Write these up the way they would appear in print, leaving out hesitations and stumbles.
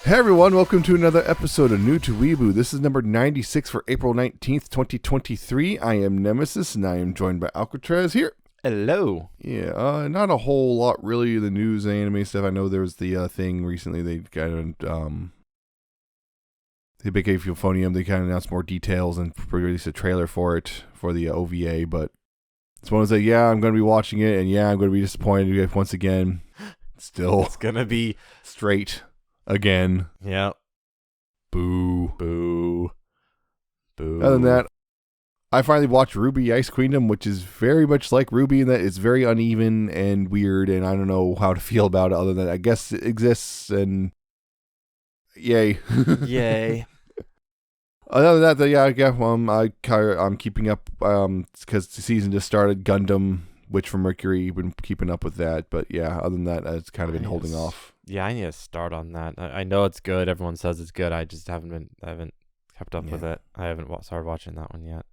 Hey everyone, welcome to another episode of New to Weeaboo. This is number 96 for April 19th, 2023. I am Nemesis, and I am joined by Alcatraz here. Hello. Yeah, not a whole lot really in the news and anime stuff. I know there was the thing recently, they kind of, the Big Euphonium, they kind of announced more details and released a trailer for it, for the OVA, but it's one of those like, yeah, I'm going to be watching it, and yeah, I'm going to be disappointed once again. Still. It's going to be straight. Again. Yeah. Boo. Boo. Boo. Other than that, I finally watched Ruby Ice Queendom, which is very much like Ruby in that it's very uneven and weird, and I don't know how to feel about it other than I guess it exists, and yay. Yay. Other than that, I'm keeping up because the season just started. Gundam, Witch from Mercury, been keeping up with that, but yeah, other than that, it's kind of been holding off. Yeah, I need to start on that. I know it's good. Everyone says it's good. I just haven't kept up with it. I haven't started watching that one yet.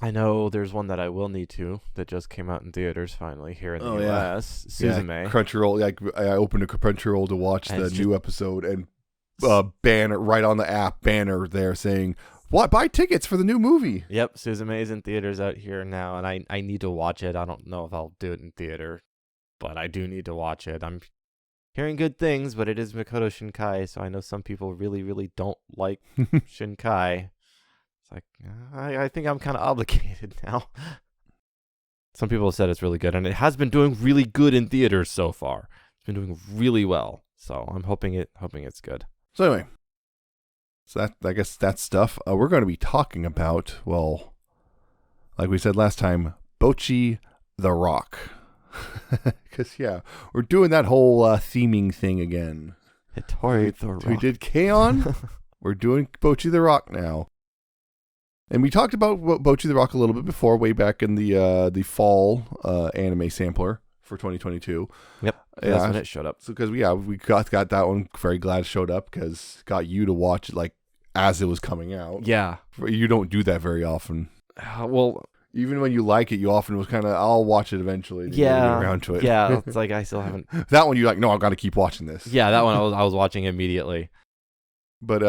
I know there's one that I will need to that just came out in theaters finally here in the US. Suzume. Yeah, Crunchyroll. I opened a Crunchyroll to watch the new episode and banner right on the app banner there saying, "What? Buy tickets for the new movie." Yep, Suzume is in theaters out here now, and I need to watch it. I don't know if I'll do it in theater, but I do need to watch it. I'm hearing good things, but it is Makoto Shinkai, so I know some people really, really don't like Shinkai. It's like, I think I'm kind of obligated now. Some people have said it's really good, and it has been doing really good in theaters so far. It's been doing really well, so I'm hoping it's good. So anyway, I guess that's stuff. We're going to be talking about, well, like we said last time, Bocchi the Rock. Because, yeah, we're doing that whole theming thing again. Hitori the Rock. We did K-On! We're doing Bocchi the Rock now. And we talked about Bocchi the Rock a little bit before, way back in the fall anime sampler for 2022. Yep, that's when it showed up. So because we got that one. Very glad it showed up because got you to watch it like as it was coming out. Yeah, you don't do that very often. Well, even when you like it, you often was kind of, I'll watch it eventually. Yeah, get around to it. Yeah, it's like I still haven't. That one you're like, no, I've got to keep watching this. Yeah, that one I was watching immediately. But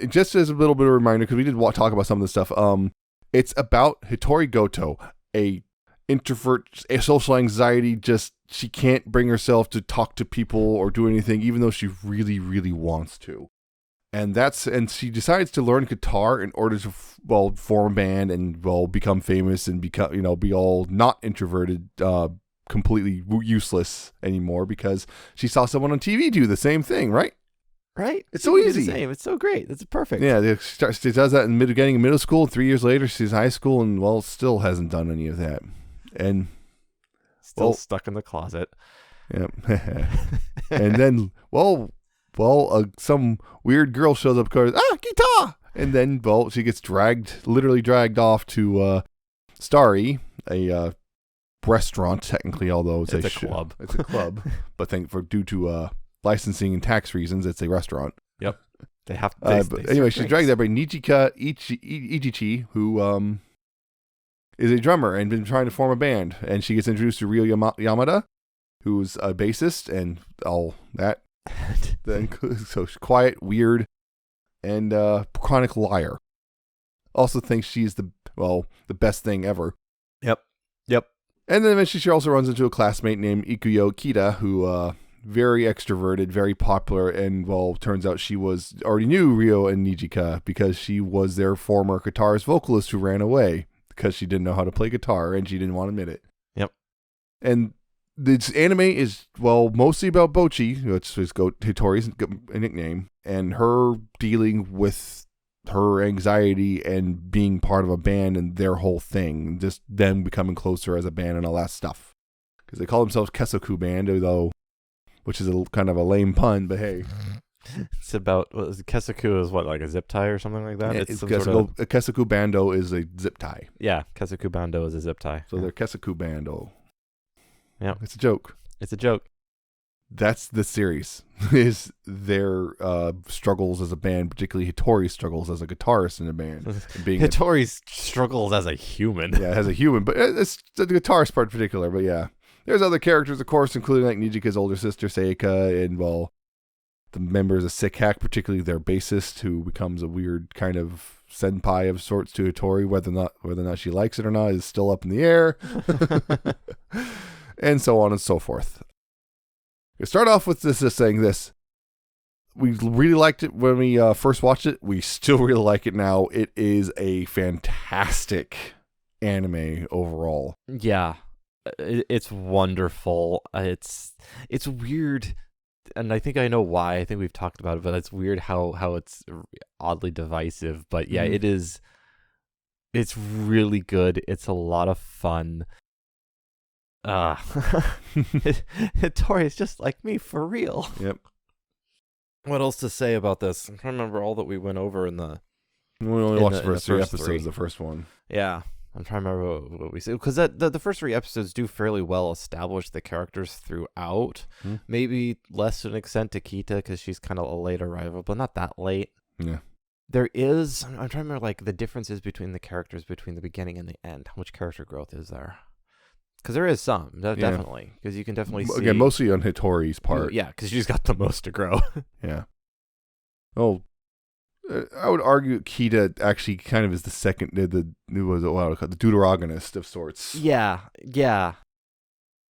just as a little bit of a reminder, because we did talk about some of this stuff. It's about Hitori Goto, a introvert, a social anxiety. Just she can't bring herself to talk to people or do anything, even though she really, really wants to. And she decides to learn guitar in order to form a band and become famous and become be all not introverted, completely useless anymore because she saw someone on TV do the same thing, right? Right. It's so easy. The same. It's so great. It's perfect. Yeah, she does that in getting in middle school. 3 years later, she's in high school and still hasn't done any of that, and still stuck in the closet. Yep. And then some weird girl shows up, goes, guitar! And then, she gets literally dragged off to Starry, a restaurant, technically, although it's a club. It's a club. But due to licensing and tax reasons, it's a restaurant. Yep. They have but anyway, she's dragged there by Nijika Ichichi, who is a drummer and been trying to form a band. And she gets introduced to Ryo Yamada, who's a bassist and all that. So she's quiet, weird, and chronic liar. Also thinks she's the best thing ever. Yep. And then eventually she also runs into a classmate named Ikuyo Kita, who very extroverted, very popular, and turns out she already knew Ryo and Nijika because she was their former guitarist vocalist who ran away because she didn't know how to play guitar and she didn't want to admit it. Yep. And this anime is, mostly about Bocchi, which is Hitori's nickname, and her dealing with her anxiety and being part of a band and their whole thing, just them becoming closer as a band and all that stuff. Because they call themselves Kesoku Band, which is a kind of a lame pun, but hey. It's about, Kesoku is like a zip tie or something like that? Yeah, a Kesoku Bando is a zip tie. Yeah, Kesoku Bando is a zip tie. So they're Kesoku Bando. Yeah. It's a joke. That's the series, is their struggles as a band, particularly Hitori's struggles as a guitarist in a band. Hitori's struggles as a human. Yeah, as a human, but it's the guitarist part in particular, but yeah. There's other characters, of course, including like Nijika's older sister, Seika, and the members of Sick Hack, particularly their bassist, who becomes a weird kind of senpai of sorts to Hattori. Whether or not she likes it or not is still up in the air, and so on and so forth. We start off with this saying this. We really liked it when we first watched it. We still really like it now. It is a fantastic anime overall. Yeah, it's wonderful. It's weird, and I think I know why. I think we've talked about it, but it's weird how it's oddly divisive. But yeah, it is. It's really good. It's a lot of fun. Hattori is just like me for real. Yep. What else to say about this? I'm trying to remember all that we went over in the. We only watched the first 3 episodes. The first one. Yeah, I'm trying to remember what we said, because the first 3 episodes do fairly well establish the characters throughout. Maybe less to an extent to Kita, because she's kind of a late arrival, but not that late. Yeah. There is. I'm trying to remember like the differences between the characters between the beginning and the end. How much character growth is there? Because there is some, definitely. Because you can definitely see. Again, mostly on Hattori's part. Yeah, because she's got the most to grow. Yeah. Oh, I would argue Kita actually kind of is the second, the deuteragonist of sorts. Yeah.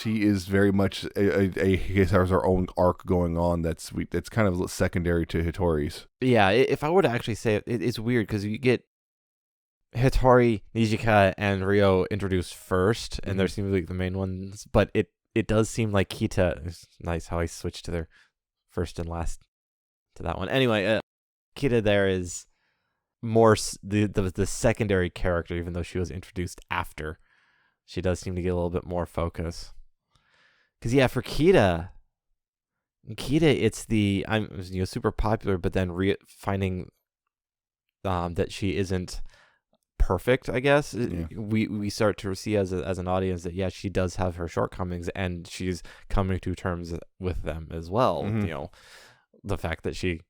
She is very much has her own arc going on that's kind of secondary to Hattori's. Yeah, if I were to actually say it, it's weird because you get Hattori, Nijika, and Ryo introduced first, and they're seemingly the main ones, but it does seem like Kita. It's nice how I switched to their first and last to that one. Anyway, Kita there is more the secondary character, even though she was introduced after. She does seem to get a little bit more focus. Because yeah, for Kita, it's the super popular, but then finding that she isn't perfect, I guess. Yeah. We start to see as an audience that yeah, she does have her shortcomings, and she's coming to terms with them as well. The fact that she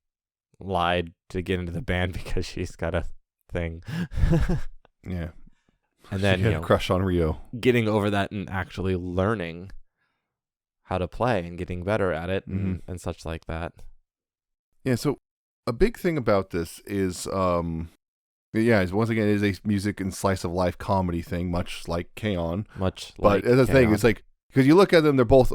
lied to get into the band because she's got a thing. Yeah. And then she had a crush on Ryo. Getting over that and actually learning how to play and getting better at it and such like that. Yeah, so a big thing about this is once again, it is a music and slice of life comedy thing, much like K-On! But as a thing, it's like, because you look at them, they're both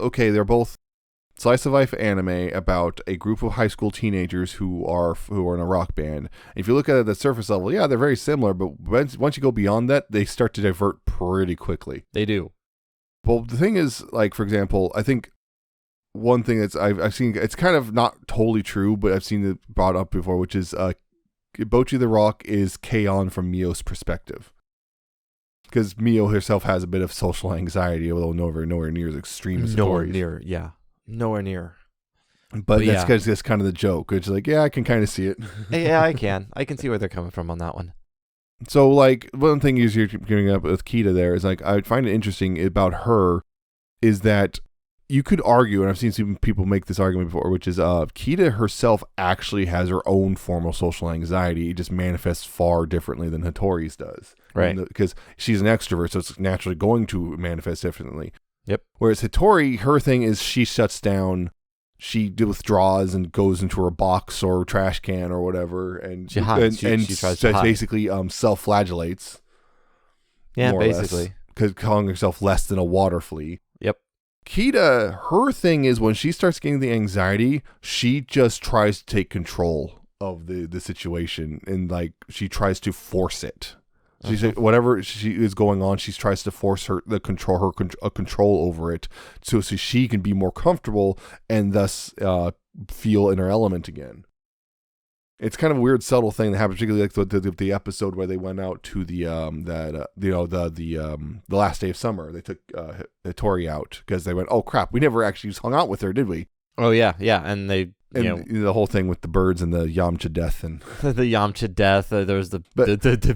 slice of life anime about a group of high school teenagers who are in a rock band. If you look at it at the surface level, yeah, they're very similar, but once you go beyond that, they start to divert pretty quickly. They do. Well, the thing is, like, for example, I think one thing that's I've seen, it's kind of not totally true, but I've seen it brought up before, which is Bocchi the Rock is K-On! From Mio's perspective. Because Mio herself has a bit of social anxiety, although nowhere near as extreme as Nowhere near. But that's because that's kind of the joke. It's like, yeah, I can kind of see it. Yeah, I can see where they're coming from on that one. So, like, one thing you're getting up with Kita there is, like, I would find it interesting about her is that you could argue, and I've seen some people make this argument before, which is Kita herself actually has her own form of social anxiety. It just manifests far differently than Hattori's does. Right. Because she's an extrovert, so it's naturally going to manifest differently. Yep. Whereas Hattori, her thing is she shuts down, she withdraws and goes into her box or trash can or whatever, and she hides. She tries to hide. Basically self-flagellates. Yeah, basically. Because calling herself less than a water flea. Yep. Kita, her thing is when she starts getting the anxiety, she just tries to take control of the situation, and like she tries to force it. She said whatever she is going on, she tries to force control over it, so she can be more comfortable and thus feel in her element again. It's kind of a weird, subtle thing that happened, particularly like the episode where they went out to the last day of summer. They took Hattori out because they went, oh crap, we never actually hung out with her, did we? Oh yeah, and they. The whole thing with the birds and the Yamcha death and the Yamcha death. There was the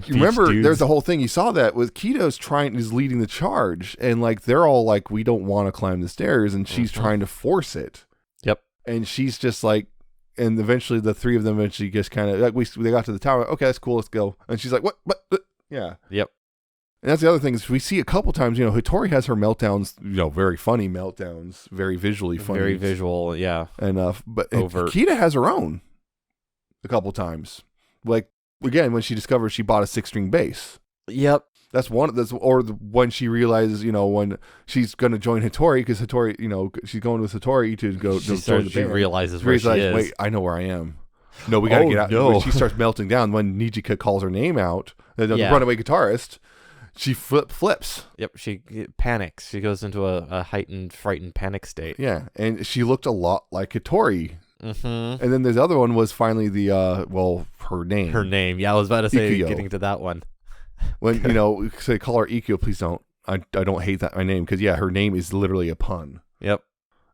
you remember dudes. There's the whole thing. You saw that with Kito's leading the charge, and like they're all like, we don't want to climb the stairs, and she's trying to force it. Yep. And she's just like, and eventually the three of them just kind of like they got to the tower. Okay, that's cool. Let's go. And she's like, what? Yeah. Yep. And that's the other thing is we see a couple times, Hitori has her meltdowns, very funny meltdowns, very visually funny. Very visual, yeah. Enough. But Overt. Kita has her own a couple times. Like, again, when she discovers she bought a 6-string bass. Yep. When she realizes, when she's going to join Hitori, because Hitori, she's going with Hitori to go to join the band. She realizes where she is. Wait, I know where I am. No, we got to get out. No. When she starts melting down, when Nijika calls her name out, the runaway guitarist, she flips. Yep, she panics. She goes into a heightened, frightened panic state. Yeah, and she looked a lot like Hitori. Mm-hmm. And then the other one was finally her name. Her name. Yeah, I was about to say, Ikyo. getting to that one. When, say call her Ikyo, please don't. I don't hate my name, because, her name is literally a pun. Yep.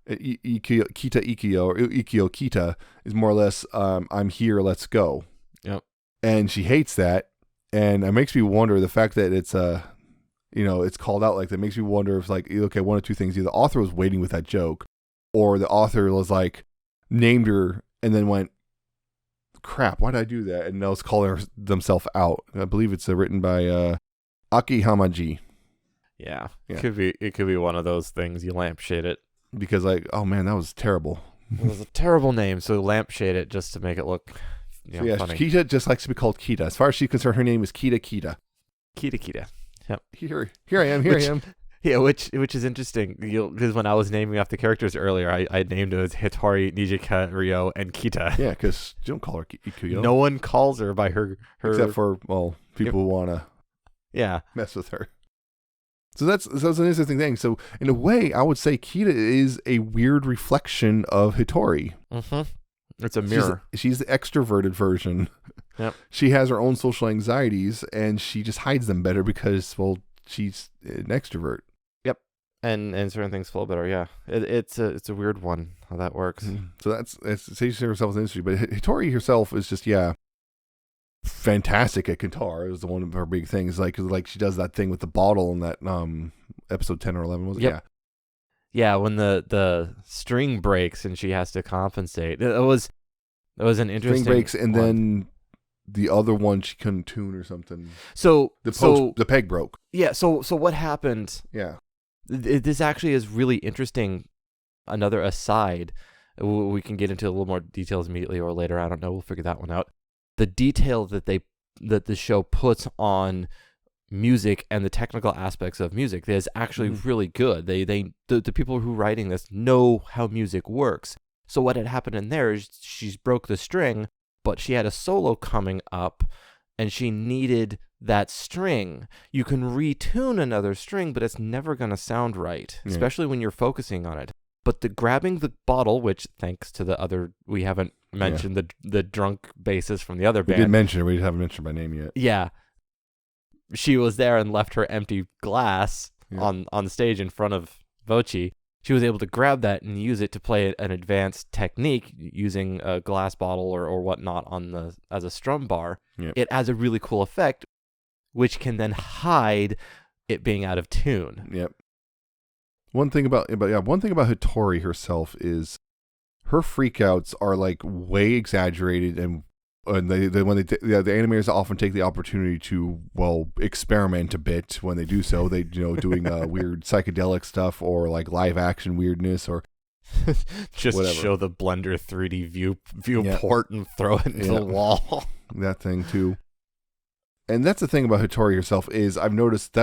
Kita Ikyo, or Ikyo Kita, is more or less, I'm here, let's go. Yep. And she hates that, and it makes me wonder, the fact that it's, it's called out like that, makes me wonder if, like, okay, one of two things. Either the author was waiting with that joke, or the author was, like, named her, and then went, crap, why did I do that? And they'll call themselves out. I believe it's written by Aki Hamaji. Yeah. Yeah. It could be one of those things. You lampshade it. Because, like, oh man, that was terrible. It was a terrible name, so lampshade it just to make it look funny. Kita just likes to be called Kita. As far as she's concerned, her name is Kita. Kita. Yep. Here I am. Yeah, which is interesting, because when I was naming off the characters earlier, I named them as Hitori, Nijika, Ryo, and Kita. Yeah, because you don't call her Ikuyo. No one calls her by her... Except for, people who want to mess with her. So that's an interesting thing. So in a way, I would say Kita is a weird reflection of Hitori. Mm-hmm. It's a mirror. She's the extroverted version. Yep. She has her own social anxieties, and she just hides them better because, she's an extrovert. Yep. And certain things flow better. Yeah. It's a weird one how that works. So that's say she herself in the industry, but Hitori herself is just fantastic at guitar. It was one of her big things. Like she does that thing with the bottle in that episode 10 or 11 was it? Yep. Yeah, when the string breaks and she has to compensate. It was an interesting string breaks, and then the other one she couldn't tune or something. So the peg broke. Yeah. So what happened? Yeah. This actually is really interesting. Another aside, we can get into a little more details immediately or later. I don't know. We'll figure that one out. The detail that the show puts on music and the technical aspects of music is actually really good. The people who are writing this know how music works. So what had happened in there is she broke the string, but she had a solo coming up, and she needed that string. You can retune another string, but it's never going to sound right, especially when you're focusing on it. But grabbing the bottle, which thanks to the other, we haven't mentioned the drunk bassist from the other band. We did mention her, we just haven't mentioned her by name yet. Yeah. She was there and left her empty glass on the stage in front of Bocchi. She was able to grab that and use it to play an advanced technique using a glass bottle or whatnot as a strum bar. Yep. It has a really cool effect, which can then hide it being out of tune. Yep. One thing about Hitori herself is her freakouts are like way exaggerated, and the animators often take the opportunity to experiment a bit when they do so. They doing weird psychedelic stuff or like live action weirdness or just whatever. Show the Blender 3D viewport and throw it into the wall. That thing too. And that's the thing about Hitori herself is I've noticed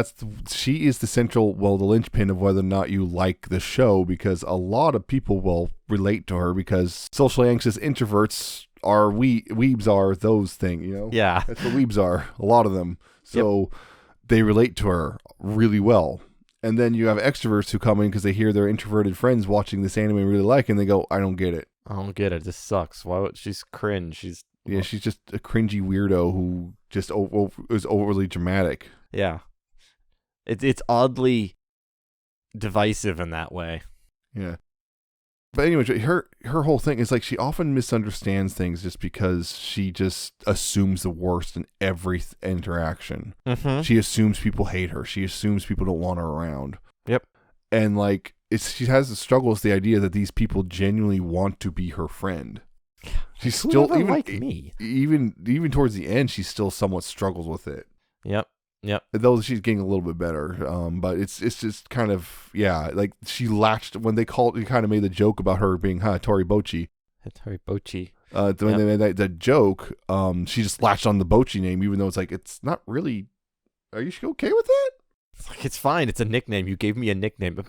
she is the central, the linchpin of whether or not you like the show, because a lot of people will relate to her because socially anxious introverts are weebs are those things, Yeah. That's what weebs are, a lot of them. So they relate to her really well. And then you have extroverts who come in because they hear their introverted friends watching this anime really like, and they go, I don't get it. This sucks. Why would she's cringe? She's just a cringy weirdo who just is overly dramatic. Yeah. It's oddly divisive in that way. Yeah. But anyway, her whole thing is like she often misunderstands things just because she just assumes the worst in every interaction. Mm-hmm. She assumes people hate her. She assumes people don't want her around. Yep. And like she has the struggle with the idea that these people genuinely want to be her friend. She's still even like me. Even towards the end, she still somewhat struggles with it. Yep. Yep. Though she's getting a little bit better, but it's just kind of like she latched when they kind of made the joke about her being Tori Bocchi. Tori Bocchi. When they made that joke, she just latched on the Bocchi name, even though it's like it's not really. Are you okay with that? It's like it's fine. It's a nickname. You gave me a nickname.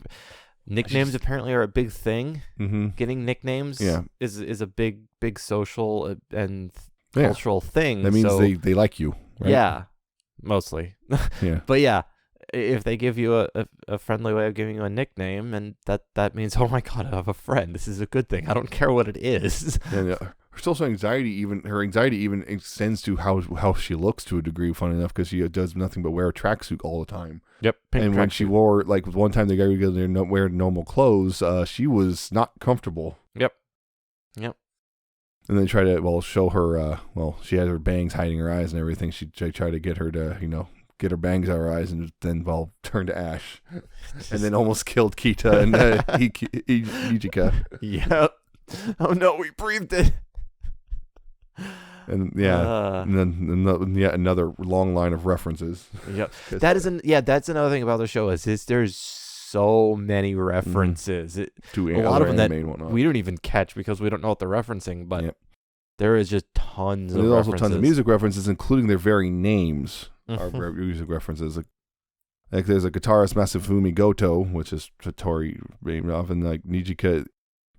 Nicknames apparently are a big thing. Mm-hmm. Getting nicknames is a big social and cultural thing. That means they like you. Right? Yeah, mostly. Yeah. But yeah, if they give you a friendly way of giving you a nickname, and that means, oh my God, I have a friend. This is a good thing. I don't care what it is. And her social anxiety, her anxiety even extends to how she looks to a degree. Funny enough, because she does nothing but wear a tracksuit all the time. Yep. And when she wore, like one time they got her to wear normal clothes, she was not comfortable. Yep. And then try to show her. She had her bangs hiding her eyes and everything. She tried to get her to get her bangs out of her eyes, and then turned to ash, and then almost killed Kita and Nijika. Yep. Oh no, we breathed it. And and then another long line of references. Yep. That's another thing about the show is there's so many references. To a lot of them that whatnot. We don't even catch because we don't know what they're referencing, but there is just tons of there's references. also tons of music references, including their very names are music references. Like there's a guitarist Masafumi Goto, which is Tori named off, and like Nijika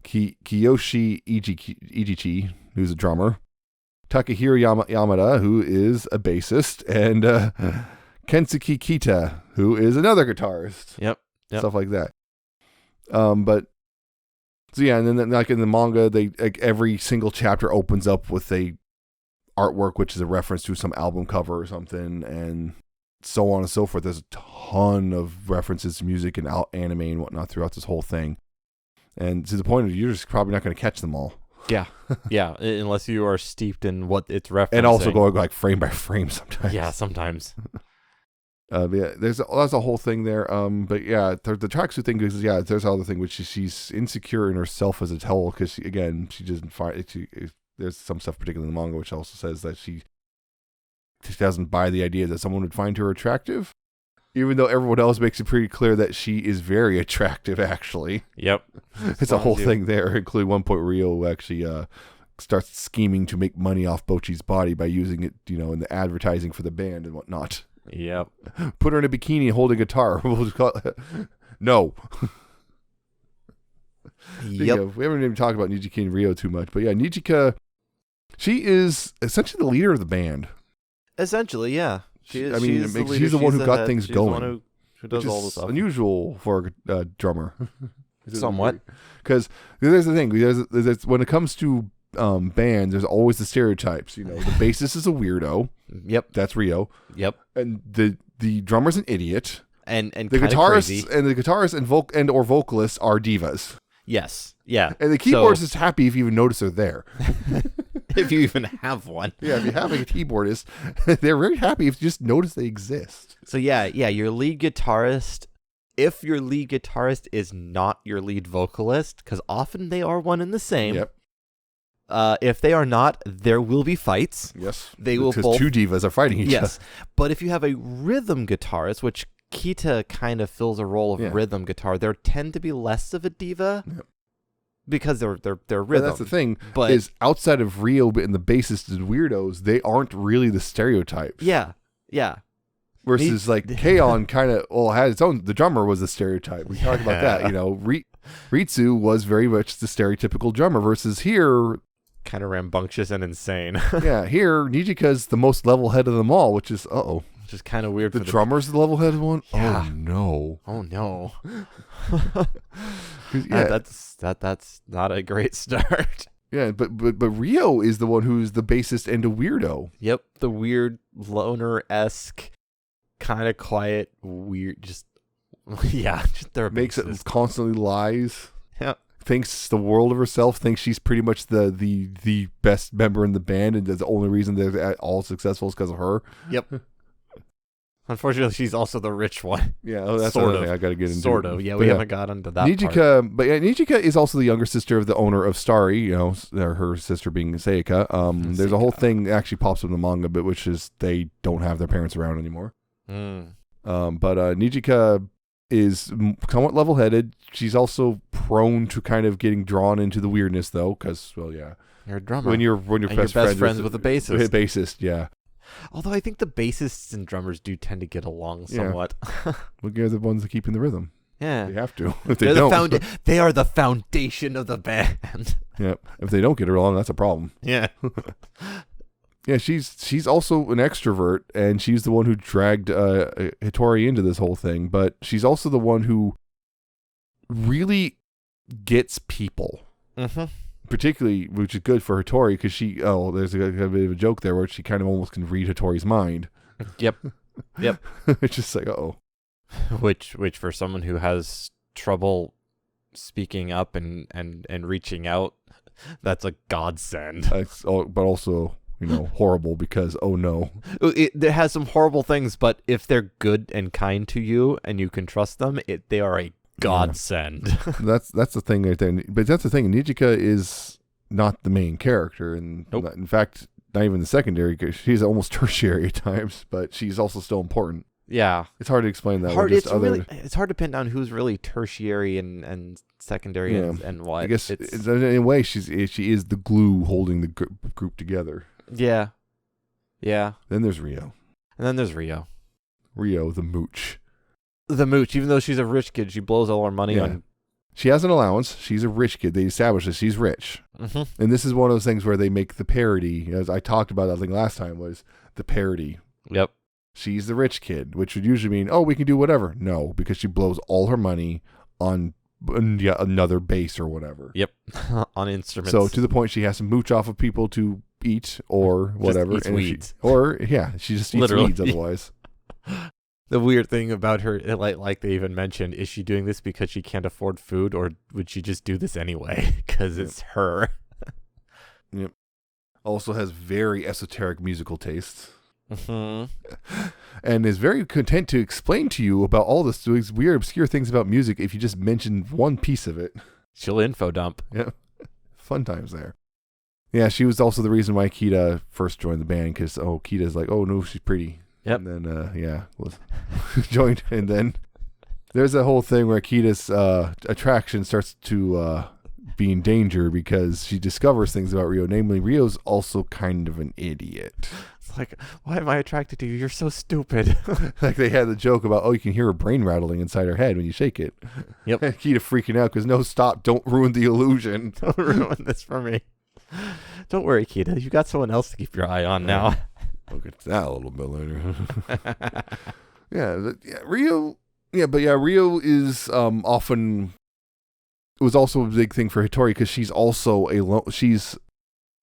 Kiyoshi Ijichi, who's a drummer, Takahiro Yamada, who is a bassist, and Kensuke Kita, who is another guitarist. Yep. Stuff like that. But so and then like in the manga, they like every single chapter opens up with a artwork which is a reference to some album cover or something, and so on and so forth. There's a ton of references to music and anime and whatnot throughout this whole thing, and to the point of you're just probably not going to catch them all. Yeah, unless you are steeped in what it's referencing, and also going like frame by frame sometimes. Yeah, sometimes. That's a whole thing there. But yeah, the tracksuit thing is there's another thing which is she's insecure in herself as a whole because she doesn't find there's some stuff particularly in the manga which also says that she doesn't buy the idea that someone would find her attractive, even though everyone else makes it pretty clear that she is very attractive. Actually, yep, it's a whole thing there, including one point Rio actually starts scheming to make money off Bocchi's body by using it, in the advertising for the band and whatnot. Yep. Put her in a bikini and hold a guitar. We'll just call it. No. Yep. We haven't even talked about Nijika and Rio too much, but yeah, Nijika, she is essentially the leader of the band. Essentially, yeah. She's the one who got things going. The one who does all the stuff. Unusual for a drummer. Somewhat. Because there's the thing. There's when it comes to band, there's always the stereotypes. The bassist is a weirdo. Yep. That's Rio. Yep. And the drummer's an idiot. And the guitarist and or vocalists are divas. Yes. Yeah. And the keyboardist is happy if you even notice they're there. If you even have one. Yeah, if you have a keyboardist, they're very happy if you just notice they exist. So yeah, your lead guitarist, if your lead guitarist is not your lead vocalist, because often they are one and the same. Yep. If they are not, there will be fights. Yes. They will because two divas are fighting each other. Yes. But if you have a rhythm guitarist, which Kita kind of fills a role of rhythm guitar, there tend to be less of a diva. Yep. Because they're rhythm. But that's the thing. But is outside of Rio and the bassist and weirdos, they aren't really the stereotypes. Yeah. Versus like K-On! Kind of had its own. The drummer was the stereotype. We talked about that. Ritsu was very much the stereotypical drummer. Versus here, kind of rambunctious and insane. Yeah, here Nijika's the most level-headed of them all, which is which is kind of weird. The drummer's the level-headed one. Yeah. Oh no. Yeah, that's not a great start. Yeah, but Rio is the one who's the bassist and a weirdo. Yep, the weird loner-esque, kind of quiet, weird. Just there makes it constantly lies. Yeah, thinks the world of herself. Thinks she's pretty much the best member in the band, and the only reason they're all successful is because of her. Yep. Unfortunately, she's also the rich one. Yeah, that's sort of thing I got to get into. Sort of, yeah. We haven't got into that Nijika, part. But yeah, Nijika is also the younger sister of the owner of Starry. Her sister being Seika. There's a whole thing that actually pops up in the manga, but which is they don't have their parents around anymore. Mm. But Nijika is somewhat level-headed. She's also prone to kind of getting drawn into the weirdness, though, because, well, yeah. You're a drummer. When you're and best friends with a bassist. Bassist, yeah. Although I think the bassists and drummers do tend to get along somewhat. Well, they're the ones that keep in the rhythm. Yeah. They have to. If they don't. They are the foundation of the band. Yep. If they don't get along, that's a problem. Yeah. Yeah, she's also an extrovert, and she's the one who dragged Hitori into this whole thing, but she's also the one who really gets people. Mm-hmm. Particularly, which is good for Hitori, because there's a bit of a joke there where she kind of almost can read Hitori's mind. Yep. It's just like, uh-oh. Which for someone who has trouble speaking up and reaching out, that's a godsend. But also, horrible because, oh no. It has some horrible things, but if they're good and kind to you and you can trust them, they are a godsend. Yeah. That's the thing right there. But that's the thing. Nijika is not the main character, and nope. In fact, not even the secondary. She's almost tertiary at times, but she's also still important. Yeah, it's hard to explain that. It's hard to pin down who's really tertiary and secondary and what. I guess in a way she is the glue holding the group together. Yeah. Then there's Rio. And then there's Rio. Rio, the mooch. The mooch. Even though she's a rich kid, she blows all her money on. She has an allowance. She's a rich kid. They establish that she's rich. Mm-hmm. And this is one of those things where they make the parody, as I talked about, I think last time, was the parody. Yep. She's the rich kid, which would usually mean, we can do whatever. No, because she blows all her money on another bass or whatever. Yep. On instruments. So to the point she has to mooch off of people to eat or whatever. Just eats weeds. She just eats weeds otherwise. The weird thing about her, like they even mentioned, is she doing this because she can't afford food, or would she just do this anyway? Because it's her. Yep. Also has very esoteric musical tastes. Mm-hmm. And is very content to explain to you about all these weird, obscure things about music if you just mention one piece of it. She'll info dump. Yeah. Fun times there. Yeah, she was also the reason why Kita first joined the band, because, Kita's like, oh, no, she's pretty. Yep. And then, was joined. And then there's a whole thing where Kita's attraction starts to be in danger because she discovers things about Rio. Namely, Rio's also kind of an idiot. It's like, why am I attracted to you? You're so stupid. Like they had the joke about, you can hear her brain rattling inside her head when you shake it. Yep. And Kita freaking out because, no, stop. Don't ruin the illusion. Don't ruin this for me. Don't worry, Kita. You got someone else to keep your eye on now. We'll get to that a little bit later. Rio. Yeah, but Rio is often. It was also a big thing for Hitori because she's also she's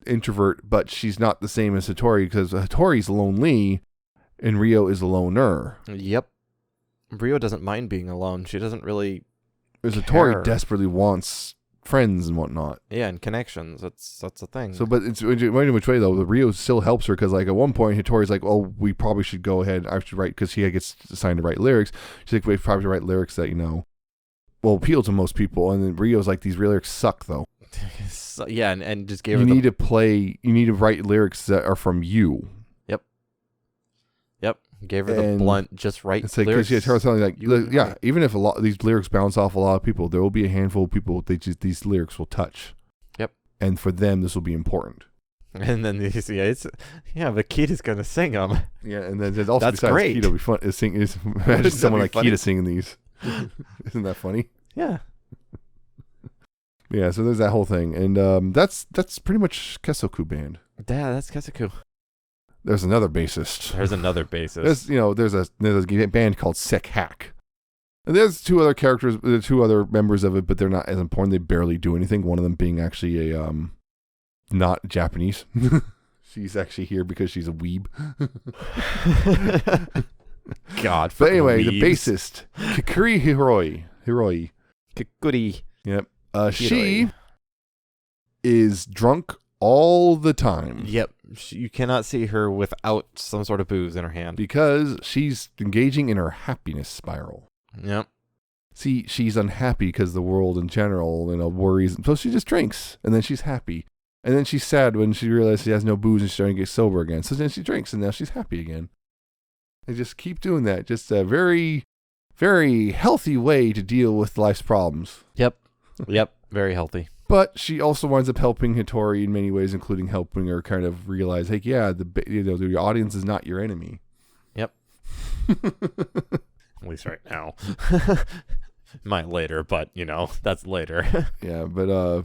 introvert, but she's not the same as Hitori because Hitori's lonely, and Rio is a loner. Yep. Rio doesn't mind being alone. She doesn't really. Because Hitori desperately wants friends and whatnot. Yeah, and connections. That's a thing. So, but it's in which way though. The Rio still helps her because, like, at one point Hitori's like, we probably should go ahead. I should write because he gets assigned to write lyrics. She's like, we probably should write lyrics that will appeal to most people. And then Rio's like, these lyrics suck though. So, yeah, and just gave her. You need to write lyrics that are from you. Yep. Gave her the blunt, just write it's like, lyrics. Because she's telling even if a lot these lyrics bounce off a lot of people, there will be a handful of people these lyrics will touch. Yep. And for them, this will be important. And then but Kita's gonna sing them. Yeah, and then also that's besides great. Kita be fun. Imagine someone like Kita singing these. Isn't that funny? Yeah. Yeah, so there's that whole thing, and that's pretty much Kesoku Band. Yeah, that's Kesoku. There's another bassist. There's a band called Sick Hack. And there's two other members of it, but they're not as important. They barely do anything. One of them being actually a not Japanese. She's actually here because she's a weeb. God. But anyway, weebs. the bassist, Kikuri Hiroi. Kikuri. Yep. She is drunk all the time. Yep. You cannot see her without some sort of booze in her hand. Because she's engaging in her happiness spiral. Yep. See, she's unhappy because the world in general, worries. So she just drinks, and then she's happy. And then she's sad when she realizes she has no booze and she's starting to get sober again. So then she drinks, and now she's happy again. And just keep doing that. Just a very, very healthy way to deal with life's problems. Yep. Very healthy. But she also winds up helping Hitori in many ways, including helping her kind of realize, hey, yeah, the audience is not your enemy. Yep. At least right now. Might later, but that's later. Yeah, but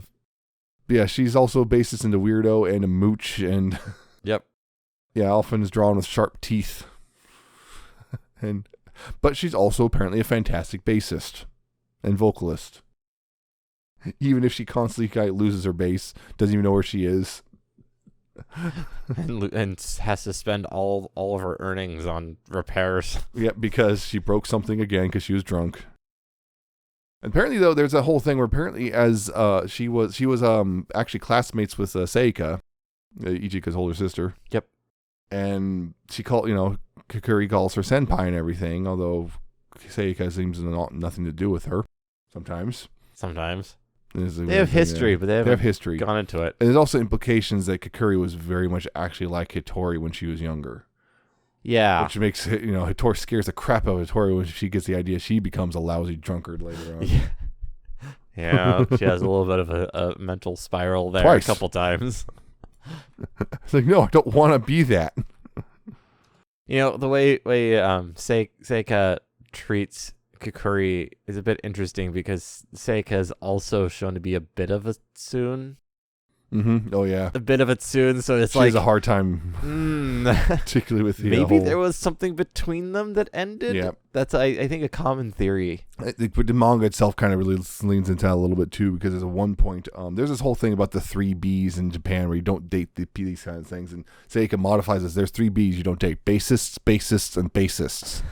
yeah, she's also a bassist and a weirdo and a mooch, and Yep. yeah, often is drawn with sharp teeth. But she's also apparently a fantastic bassist and vocalist. Even if she constantly kind of loses her bass, doesn't even know where she is. and has to spend all of her earnings on repairs. Yeah, because she broke something again because she was drunk. And apparently, though, there's a whole thing where apparently, as she was actually classmates with Seika, Ichika's older sister. Yep. And she Kukuri calls her senpai and everything, although Seika seems nothing to do with her. Sometimes. They have history, but they have history. Gone into it. And there's also implications that Kukuri was very much actually like Hitori when she was younger. Yeah. Which makes, Hitori scares the crap out of Hitori when she gets the idea she becomes a lousy drunkard later on. Yeah, she has a little bit of a mental spiral there. Twice. A couple times. It's like, no, I don't want to be that. The way Seika treats Kukuri is a bit interesting because Seika is also shown to be a bit of a tsun. Mm-hmm. Oh, yeah. A bit of a tsun, so it's she has a hard time, particularly with the maybe there was something between them that ended. Yeah. That's, I think, a common theory. But the manga itself kind of really leans into that a little bit, too, because there's one point, there's this whole thing about the 3 Bs in Japan where you don't date these kind of things, and Seika modifies this. There's 3 Bs you don't date: bassists, and bassists.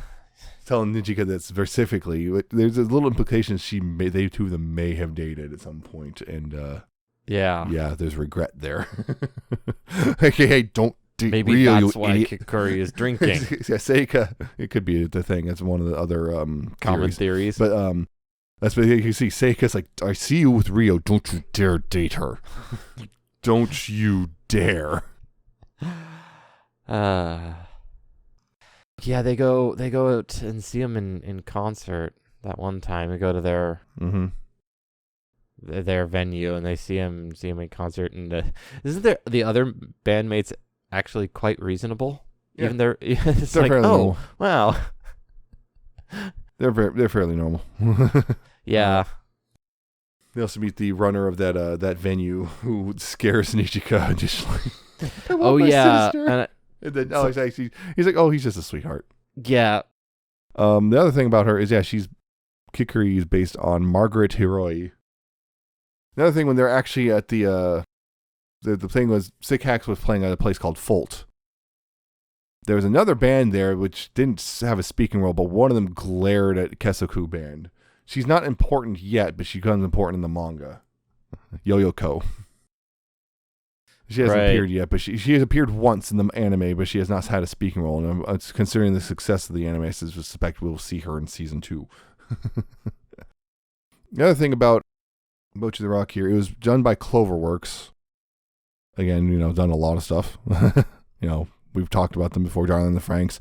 Telling Nijika that specifically, there's a little implication they two of them may have dated at some point, and yeah, there's regret there. Okay, hey, don't date maybe Rio, that's you why idiot. Kukuri is drinking. Yeah, Seika, it could be the thing. That's one of the other Common theories. But that's what you see. Seika's like, I see you with Rio. Don't you dare date her. Don't you dare. Yeah, they go out and see him in concert that one time. They go to their venue and they see him in concert. And isn't the other bandmates actually quite reasonable? Yeah. Even they're They're fairly normal. Wow. They're fairly normal. Yeah. They also meet the runner of that venue who scares Nijika and just like, I want my sister. And then he's like, oh, he's just a sweetheart. Yeah. The other thing about her is, Kikuri is based on Margaret Hiroi. Another thing, when they're actually at the thing was, Sick Hacks was playing at a place called Folt. There was another band there which didn't have a speaking role, but one of them glared at Kesoku band. She's not important yet, but she becomes important in the manga. Yo-Yo-Ko. She hasn't appeared yet, but she has appeared once in the anime, but she has not had a speaking role. And considering the success of the anime, I suspect we will see her in season 2. The other thing about Bocchi the Rock here, it was done by Cloverworks. Again, done a lot of stuff. We've talked about them before, Darling in the Franxx,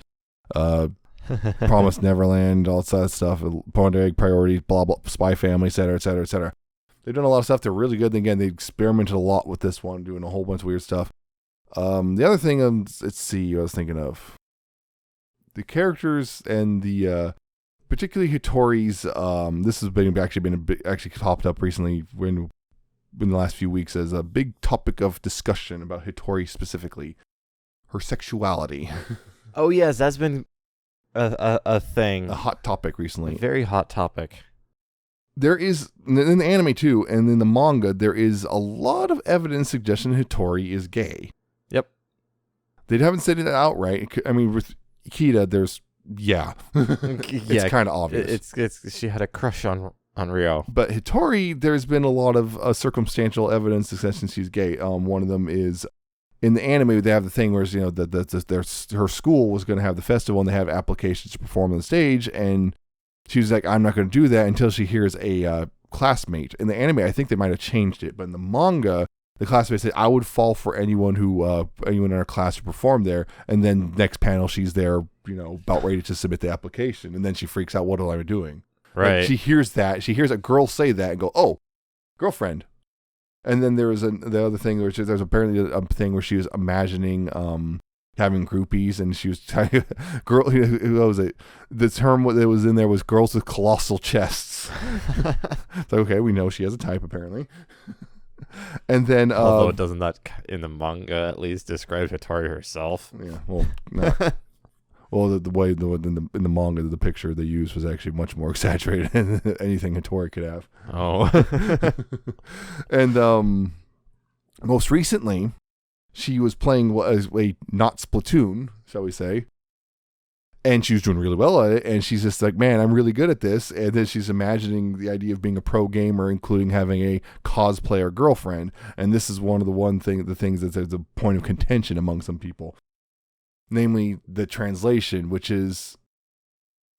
Promised Neverland, all that stuff, Pond Egg Priorities, blah, blah, Spy Family, etc., etc., etc. They've done a lot of stuff. They're really good. And again, they experimented a lot with this one, doing a whole bunch of weird stuff. The other thing, let's see, I was thinking of. The characters and the, particularly Hitori's, this has actually popped up recently in the last few weeks as a big topic of discussion about Hitori specifically. Her sexuality. Oh, yes, that's been a thing. A hot topic recently. A very hot topic. There is, in the anime too, and in the manga, there is a lot of evidence suggesting Hitori is gay. Yep. They haven't said it outright. I mean, with Ikeda, there's, it's kind of obvious. It's she had a crush on Rio. But Hitori, there's been a lot of circumstantial evidence suggesting she's gay. One of them is, in the anime, they have the thing where, her school was going to have the festival, and they have applications to perform on the stage, and she was like, I'm not going to do that until she hears a classmate. In the anime, I think they might have changed it, but in the manga, the classmate said, I would fall for anyone in our class who performed there. And then next panel, she's there, about ready to submit the application. And then she freaks out, what am I doing? Right. Like, she hears a girl say that and go, oh, girlfriend. And then there was the other thing, which there's apparently a thing where she was imagining having groupies, and she was girl. Who was it? The term that was in there was girls with colossal chests. So okay, we know she has a type apparently. And then, although it doesn't that in the manga at least describe Hattori herself. Yeah, well, no. Well, the way in the manga, the picture they used was actually much more exaggerated than anything Hattori could have. Oh. And most recently, she was playing a not Splatoon, shall we say, and she was doing really well at it, and she's just like, man, I'm really good at this. And then she's imagining the idea of being a pro gamer, including having a cosplayer girlfriend. And this is the things that there's a point of contention among some people. Namely, the translation, which is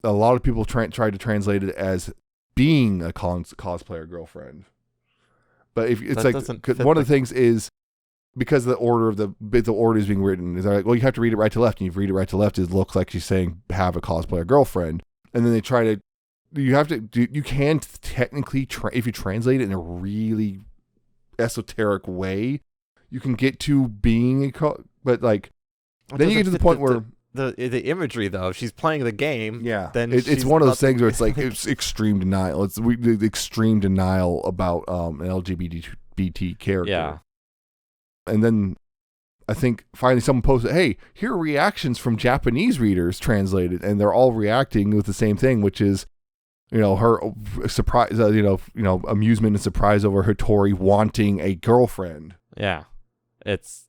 a lot of people tried to translate it as being a cosplayer girlfriend. But if it's like one of the things is because the order of the order is being written is like, well, you have to read it right to left, and if you read it right to left, it looks like she's saying have a cosplayer girlfriend, and then they try to you can technically if you translate it in a really esoteric way, you can get to being but like. Then you get to the point where the imagery though, if she's playing the game, yeah, then it's one of those things where it's like it's extreme denial. It's the extreme denial about an LGBT character. Yeah, and then I think finally someone posted, "Hey, here are reactions from Japanese readers translated, and they're all reacting with the same thing, which is, her surprise, amusement and surprise over Hattori wanting a girlfriend." Yeah, it's.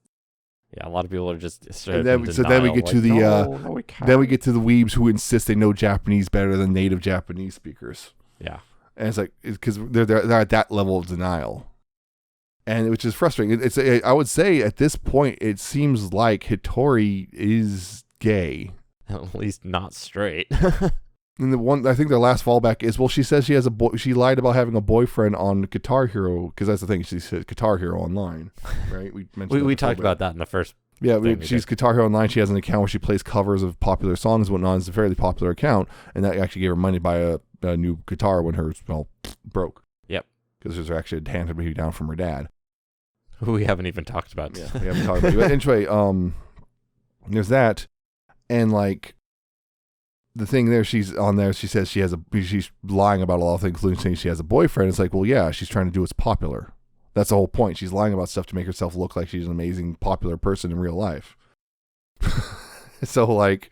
Yeah, a lot of people are just and then we get to then we get to the weebs who insist they know Japanese better than native Japanese speakers. Yeah, and it's like because they're at that level of denial, and which is frustrating. I would say at this point it seems like Hattori is gay, at least not straight. And I think their last fallback is, well, she says she has she lied about having a boyfriend on Guitar Hero, because that's the thing, she said Guitar Hero Online, right? We talked about that in the first. Yeah, she's Guitar Hero Online. She has an account where she plays covers of popular songs and whatnot. It's a fairly popular account, and that actually gave her money to buy a new guitar when hers broke. Yep, because there's actually a hand me down from her dad. Who we haven't even talked about. Yeah, we haven't talked about it. But anyway, there's that, and like. The thing there, she's on there. She says she's lying about a lot of things, including saying she has a boyfriend. It's like, well, yeah, she's trying to do what's popular. That's the whole point. She's lying about stuff to make herself look like she's an amazing, popular person in real life. So, like,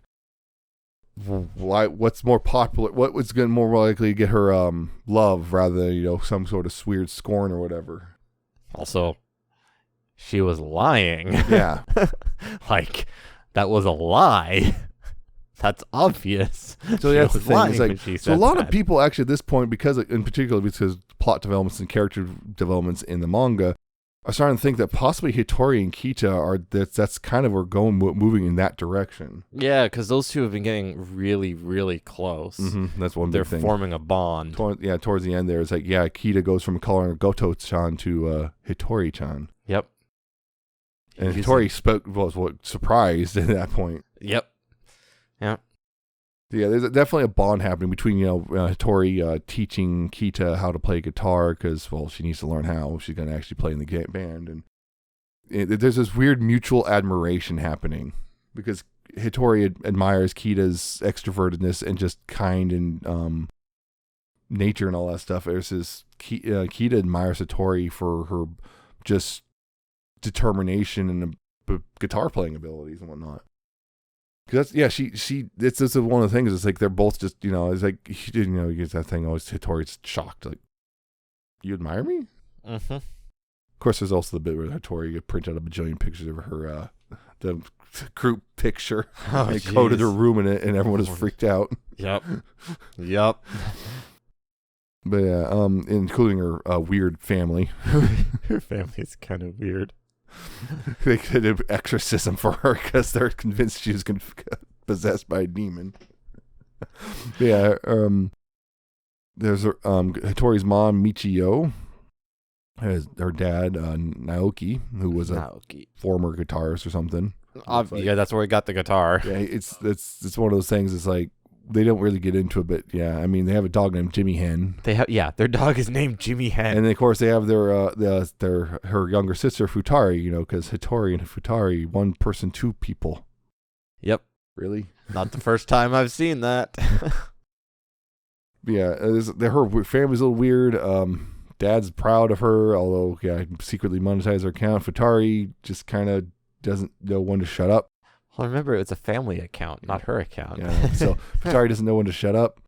why? What's more popular? What was going more likely to get her love rather than some sort of weird scorn or whatever? Also, she was lying. Yeah, like that was a lie. That's obvious. So that's the thing. So a lot of people actually at this point, because plot developments and character developments in the manga, are starting to think that possibly Hattori and Kita that's kind of moving in that direction. Yeah, because those two have been getting really, really close. Mm-hmm. That's one big thing. They're forming a bond. Towards the end there, it's like, yeah, Kita goes from calling her Goto-chan to Hattori-chan. Yep. And Hattori was surprised at that point. Yep. Yeah. Yeah, there's definitely a bond happening between Hattori teaching Kita how to play guitar because, well, she needs to learn how. She's going to actually play in the band, and there's this weird mutual admiration happening because Hattori admires Kita's extrovertedness and just kind and nature and all that stuff. Versus Kita admires Hattori for her just determination and guitar playing abilities and whatnot. Cause it's just one of the things. It's like they're both just it's like you get that thing always. Hattori's shocked, like, you admire me. Mm-hmm. Of course, there's also the bit where Hattori printed out a bajillion pictures of her the group picture. They coded her room in it, and everyone is freaked out. Yep. But yeah, including her weird family. Her family's kind of weird. They did an exorcism for her because they're convinced she was possessed by a demon. Yeah, there's Hattori's mom, Michiyo, her dad, Naoki, who was a Naoki. former guitarist or something. Yeah, that's where he got the guitar. Yeah, it's one of those things. It's like they don't really get into it, but yeah, I mean, they have a dog named Jimmy Hen. Their dog is named Jimmy Hen. And then, of course, they have her younger sister Futari. Because Hitori and Futari, one person, two people. Yep. Really? Not the first time I've seen that. Yeah, her family's a little weird. Dad's proud of her, although secretly monetizes her account. Futari just kind of doesn't know when to shut up. Well, remember, it's a family account, not her account. Yeah, so Futari doesn't know when to shut up.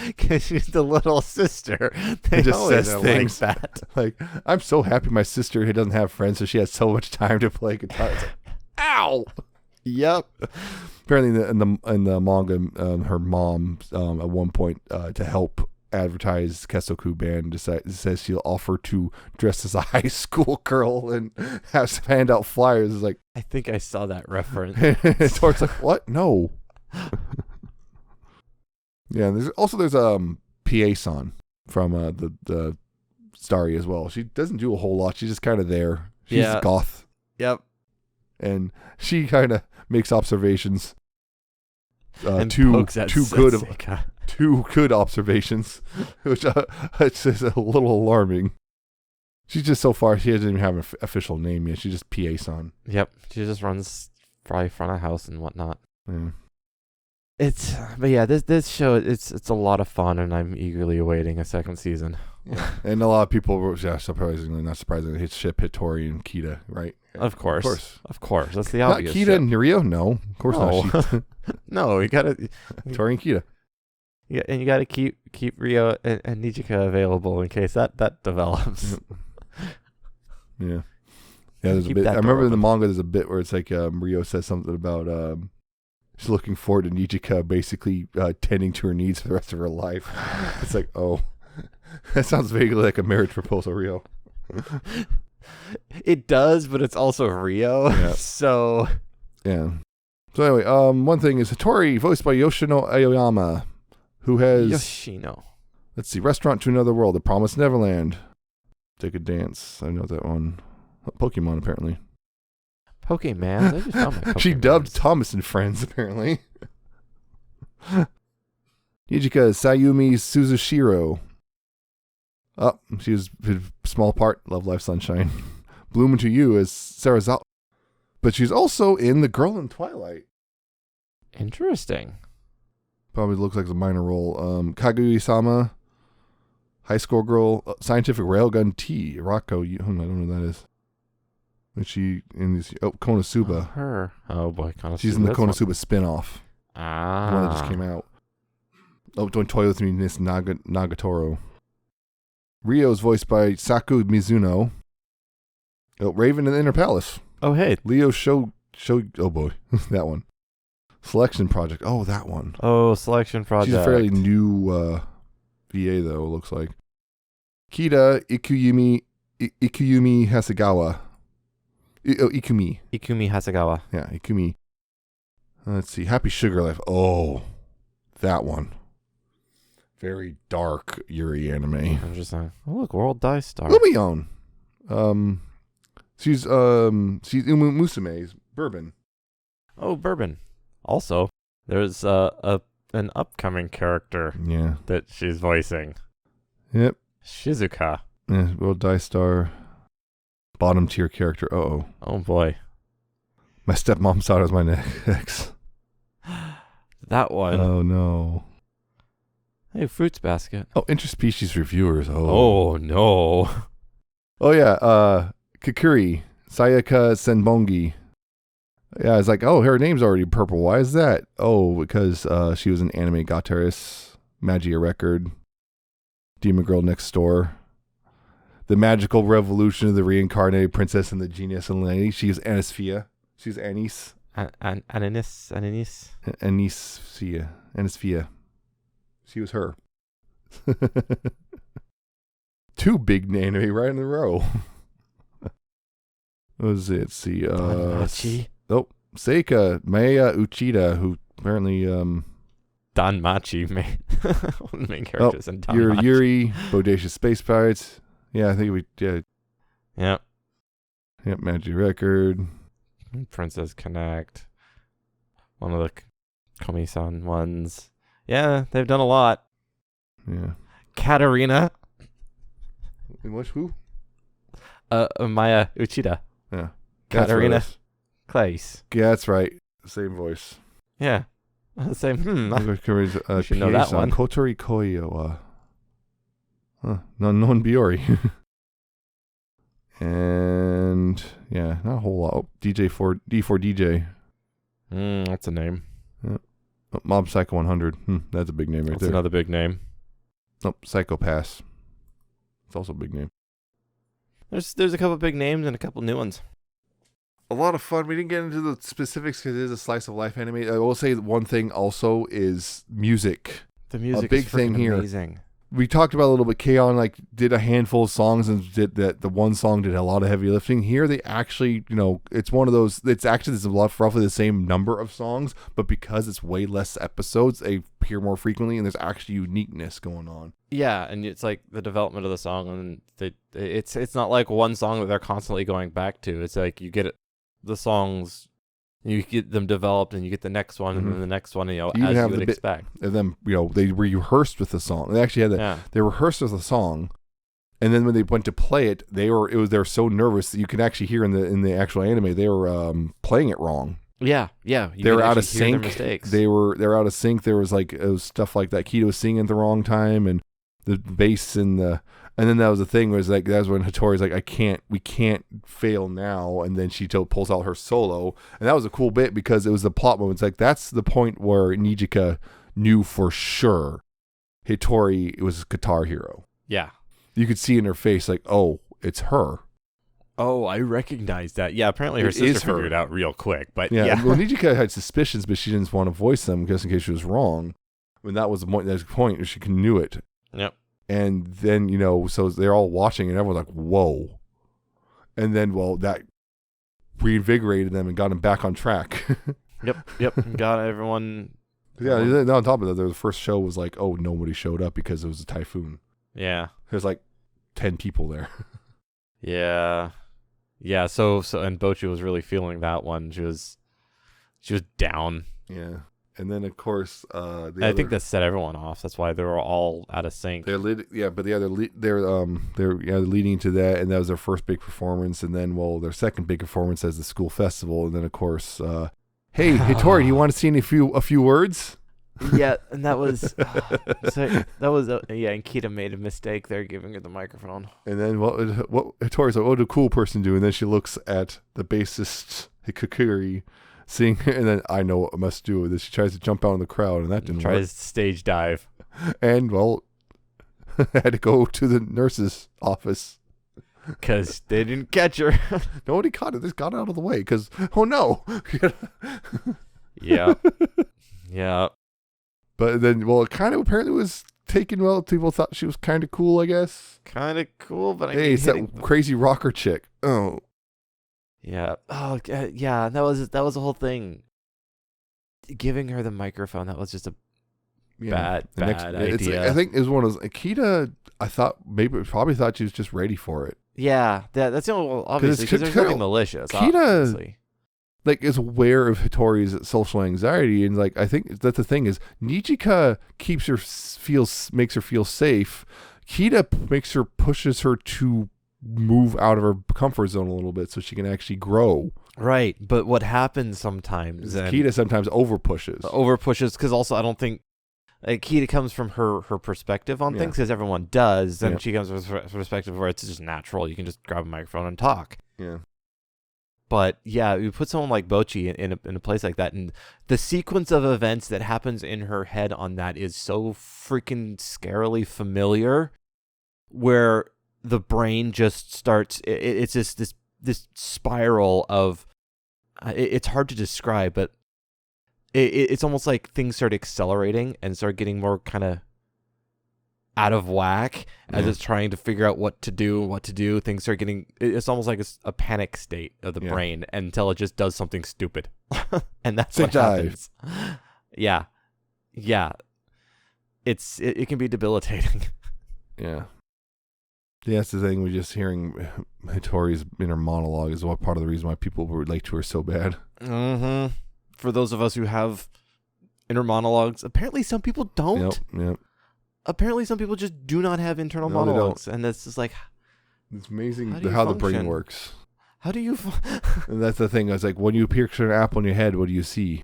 Because she's the little sister. They just always says are things like that. Like, I'm so happy my sister doesn't have friends, so she has so much time to play guitar. It's like, ow! Yep. Apparently, in the manga, her mom at one point to help advertise Kesoku band says she'll offer to dress as a high school girl and hand out flyers. It's like, I think I saw that reference. Tor's like, what? No. Yeah, there's PA-san from the Starry as well. She doesn't do a whole lot. She's just kind of there. She's goth. Yep. And she kind of makes observations. And two good observations, which it's just a little alarming. She's just so far, she doesn't even have an official name yet. She's just PA-san. Yep. She just runs probably front of house and whatnot. Yeah. But yeah, this show, it's a lot of fun, and I'm eagerly awaiting a second season. Yeah. And a lot of people were, not surprisingly, hit ship Hitori and Kita, right? Of course. That's the Not obvious. Kita and Rio? No. Of course not. No, you gotta Hitori and Kita. Yeah, and you gotta keep Rio and Nijika available in case that develops. Yeah. Yeah, there's a bit. I remember in the manga there's a bit where it's like Rio says something about she's looking forward to Nijika basically tending to her needs for the rest of her life. It's like, oh, that sounds vaguely like a marriage proposal, Rio. It does, but it's also Rio. Yeah. So yeah. So anyway, one thing is Hitori, voiced by Yoshino Aoyama, who has Yoshino. Let's see, Restaurant to Another World, The Promised Neverland, Take a Dance. I know that one. Pokemon, apparently. Pokemans. I just found my Pokemans. She dubbed Thomas and Friends, apparently. Nijika Sayumi Suzushiro. Oh, she was a small part. Love Life Sunshine. Bloom Into You as Sarazawa. But she's also in The Girl in Twilight. Interesting. Probably looks like a minor role. Kaguya-sama. High School Girl. Scientific Railgun T. Rocco. I don't know who that is. And she in this. Oh, Konosuba. Her. Oh boy, Konosuba. She's in the Konosuba spin-off. Ah. The one that just came out. Oh, doing Toy With Me, Miss Nagatoro. Rio's voiced by Saku Mizuno. Oh, Raven in the Inner Palace. Oh, hey. Leo show. Oh boy, that one. Selection Project. Oh, that one. Oh, Selection Project. She's a fairly new VA though. It looks like. Kita Ikuyumi Hasegawa. Ikumi. Ikumi Hasegawa. Yeah, Ikumi. Let's see. Happy Sugar Life. Oh, that one. Very dark Yuri anime. Interesting. Oh, look, World Dice Star. Lumion. She's Musume's Bourbon. Oh, Bourbon. Also, there's an upcoming character that she's voicing. Yep. Shizuka. Yeah, World Dice Star. Bottom tier character. Uh-oh. Oh, boy. My stepmom saw it as my ex. That one. Oh, no. Hey, Fruits Basket. Oh, interspecies reviewers. Oh, no. Oh, yeah. Kikuri. Sayaka Senbongi. Yeah, it's like, oh, her name's already purple. Why is that? Oh, because she was an anime Gataris, Magia Record, Demon Girl Next Door, The Magical Revolution of the Reincarnated Princess and the Genius and Lady. She was Anisphia. She was Anis. Anis. Anisphia. She was her. Two big anime right in a row. What was it? Let's see. Oh, Seika Maya Uchida, who apparently Danmachi, main characters, and Yuri, Bodacious Space Pirates. Yeah, I think Yep. Yep, Magic Record. Princess Connect. One of the Komi-san ones. Yeah, they've done a lot. Yeah. Katarina. What? Who? Maya Uchida. Yeah. Katarina Claes. Yeah, that's right. Same voice. Yeah. Same. You should know that one. Kotori Koyo. Non Biori. And yeah, not a whole lot. Oh, D4DJ. That's a name. Yeah. Oh, Mob Psycho 100. That's a big name right That's there. another big name. Oh, Psychopass. It's also a big name. There's a couple big names and a couple new ones. A lot of fun. We didn't get into the specifics because it is a slice of life anime. I will say one thing also is music. The music a big is thing here. Amazing. We talked about a little bit. K-On! Like did a handful of songs and did that. The one song did a lot of heavy lifting. Here they actually, it's one of those. It's actually roughly the same number of songs, but because it's way less episodes, they appear more frequently, and there's actually uniqueness going on. Yeah, and it's like the development of the song, and it's not like one song that they're constantly going back to. It's like you get the songs. You get them developed, and you get the next one, and then the next one, as you would expect. And then, they rehearsed with the song. They actually had they rehearsed with the song, and then when they went to play it, they were so nervous that you can actually hear in the actual anime they were playing it wrong. Yeah. They were out of sync. Mistakes. They were out of sync. There was it was stuff like that. Kita was singing at the wrong time, and the bass and then that was the thing was like that's when Hattori's like we can't fail now, and then she pulls out her solo, and that was a cool bit because it was the plot moment. It's like that's the point where Nijika knew for sure Hattori was a Guitar Hero. Yeah, you could see in her face like, oh, it's her. Oh, I recognize that. Yeah, apparently her sister figured it out real quick. But yeah. Well, Nijika had suspicions, but she didn't want to voice them just in case she was wrong. When that was the point where she knew it. Yep. And then, so they're all watching and everyone's like, whoa. And then, that reinvigorated them and got them back on track. Yep. Got everyone. Yeah, on top of that, the first show was like, oh, nobody showed up because it was a typhoon. Yeah. There's like 10 people there. Yeah. Yeah, so and Bocchi was really feeling that one. She was down. Yeah. And then of course, I think that set everyone off. That's why they were all out of sync. They're leading into that, and that was their first big performance. And then, their second big performance as the school festival. And then, of course, hey, Hattori, do you want to see a few words? Yeah, and that was and Kita made a mistake there, giving her the microphone. And then what Hattori's like, what would a cool person do? And then she looks at the bassist Hikakuri. Seeing her, and then I know what I must do with this. She tries to jump out in the crowd, and that didn't work. Tries to stage dive. And, had to go to the nurse's office. Because they didn't catch her. Nobody caught it. They just got out of the way because, oh no. Yeah. Yeah. But then, it kind of apparently was taken well. People thought she was kind of cool, I guess. Kind of cool, but hey, it's that crazy rocker chick. Oh. Yeah. Oh, yeah. That was the whole thing. Giving her the microphone, that was just a bad idea. I think it was one of those. Akita, I thought probably thought she was just ready for it. Yeah. That's the only, obviously, because there's nothing malicious. Akita, obviously. is aware of Hattori's social anxiety, and I think that's the thing is Nijika makes her feel safe. Kita pushes her to move out of her comfort zone a little bit so she can actually grow. Right, but what happens sometimes Kita sometimes overpushes because also I don't think Kita comes from her perspective on things, because everyone does, and she comes from a perspective where it's just natural. You can just grab a microphone and talk. Yeah. But yeah, you put someone like Bocchi in a place like that, and the sequence of events that happens in her head on that is so freaking scarily familiar, where the brain just starts. It's just this spiral of. It's hard to describe, but it's almost like things start accelerating and start getting more kind of out of whack as it's trying to figure out what to do. Things start getting. It's almost like a panic state of the brain until it just does something stupid, and that's what happens. Yeah. It can be debilitating. Yeah. Yeah, that's the thing. We're just hearing Hitori's inner monologue is what part of the reason why people relate to her so bad. Mm-hmm. For those of us who have inner monologues, apparently some people don't. Yep. Apparently some people just do not have internal No, they don't. monologues. And it's just like, it's amazing how do you how the brain function? works. How do you... And that's the thing. It's like, when you picture an apple in your head, what do you see?